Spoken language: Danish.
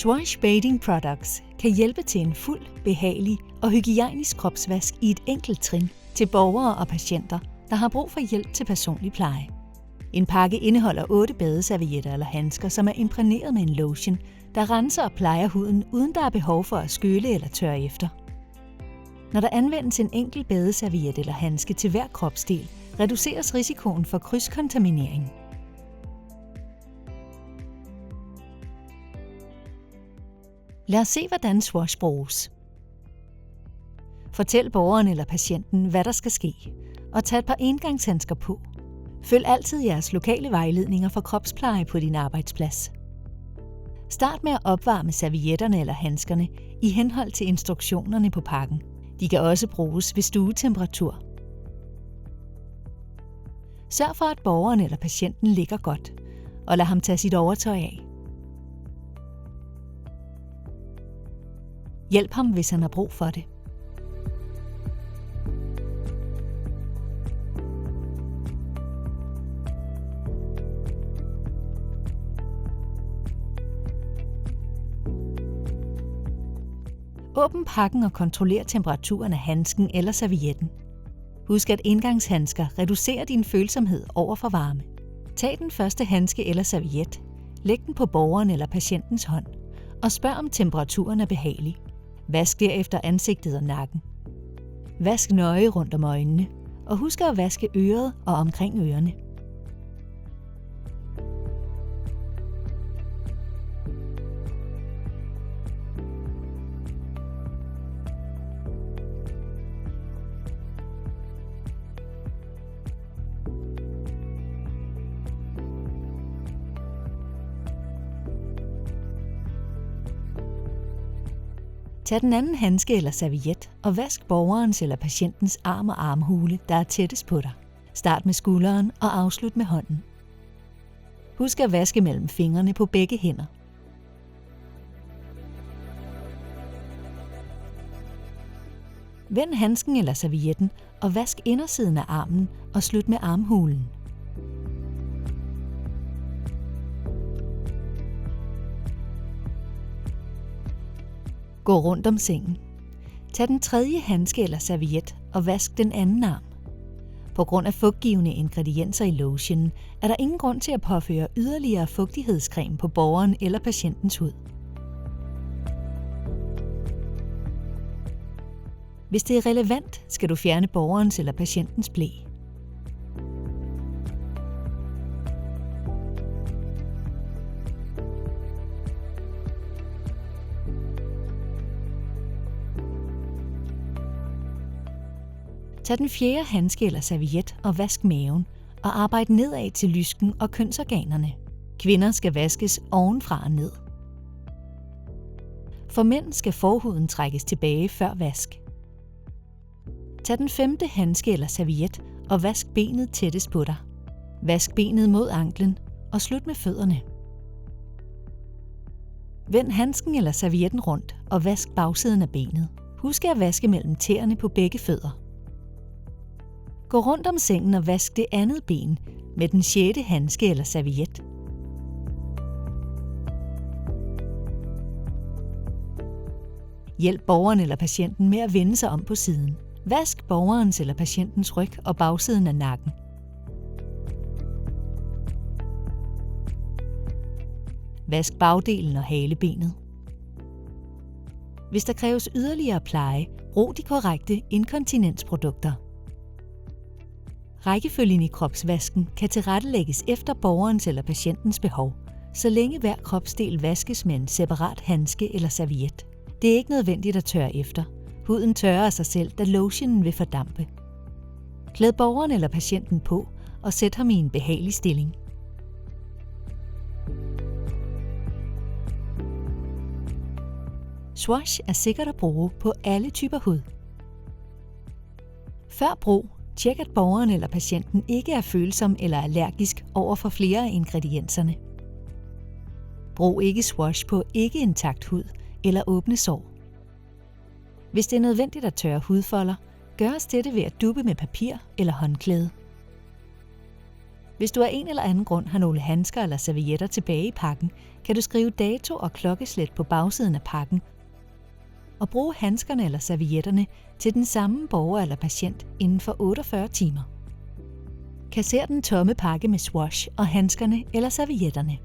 Swash Bathing Products kan hjælpe til en fuld, behagelig og hygiejnisk kropsvask i et enkelt trin til borgere og patienter, der har brug for hjælp til personlig pleje. En pakke indeholder 8 badeservietter eller handsker, som er imprægneret med en lotion, der renser og plejer huden, uden der er behov for at skylle eller tørre efter. Når der anvendes en enkelt badeserviet eller handske til hver kropsdel, reduceres risikoen for krydskontaminering. Lad os se, hvordan Swash bruges. Fortæl borgeren eller patienten, hvad der skal ske, og tag et par engangshandsker på. Følg altid jeres lokale vejledninger for kropspleje på din arbejdsplads. Start med at opvarme servietterne eller handskerne i henhold til instruktionerne på pakken. De kan også bruges ved stuetemperatur. Sørg for, at borgeren eller patienten ligger godt, og lad ham tage sit overtøj af. Hjælp ham, hvis han har brug for det. Åbn pakken og kontroller temperaturen af handsken eller servietten. Husk, at engangshandsker reducerer din følsomhed over for varme. Tag den første handske eller serviet, læg den på borgeren eller patientens hånd, og spørg om temperaturen er behagelig. Vask derefter ansigtet og nakken. Vask nøje rundt om øjnene, og husk at vaske øret og omkring ørerne. Tag den anden handske eller serviet og vask borgerens eller patientens arm og armhule, der er tættest på dig. Start med skulderen og afslut med hånden. Husk at vaske mellem fingrene på begge hænder. Vend handsken eller servietten og vask indersiden af armen og slut med armhulen. Gå rundt om sengen. Tag den tredje handske eller serviet og vask den anden arm. På grund af fugtgivende ingredienser i lotionen er der ingen grund til at påføre yderligere fugtighedscreme på borgeren eller patientens hud. Hvis det er relevant, skal du fjerne borgerens eller patientens ble. Tag den fjerde handske eller serviet og vask maven, og arbejd nedad til lysken og kønsorganerne. Kvinder skal vaskes ovenfra og ned. For mænd skal forhuden trækkes tilbage før vask. Tag den femte handske eller serviet og vask benet tættest på dig. Vask benet mod anklen og slut med fødderne. Vend handsken eller servietten rundt og vask bagsiden af benet. Husk at vaske mellem tæerne på begge fødder. Gå rundt om sengen og vask det andet ben med den sjette handske eller serviet. Hjælp borgeren eller patienten med at vende sig om på siden. Vask borgerens eller patientens ryg og bagsiden af nakken. Vask bagdelen og halebenet. Hvis der kræves yderligere pleje, brug de korrekte inkontinensprodukter. Rækkefølgen i kropsvasken kan tilrettelægges efter borgerens eller patientens behov, så længe hver kropsdel vaskes med en separat handske eller serviet. Det er ikke nødvendigt at tørre efter. Huden tørrer sig selv, da lotionen vil fordampe. Klæd borgeren eller patienten på og sæt ham i en behagelig stilling. Swash er sikkert at bruge på alle typer hud. Før brug, tjek at borgeren eller patienten ikke er følsom eller allergisk over for flere af ingredienserne. Brug ikke Swash på ikke-intakt hud eller åbne sår. Hvis det er nødvendigt at tørre hudfolder, gøres dette ved at dubbe med papir eller håndklæde. Hvis du af en eller anden grund har nogle handsker eller servietter tilbage i pakken, kan du skrive dato og klokkeslæt på bagsiden af pakken og bruge handskerne eller servietterne til den samme borger eller patient inden for 48 timer. Kasser den tomme pakke med swash og handskerne eller servietterne.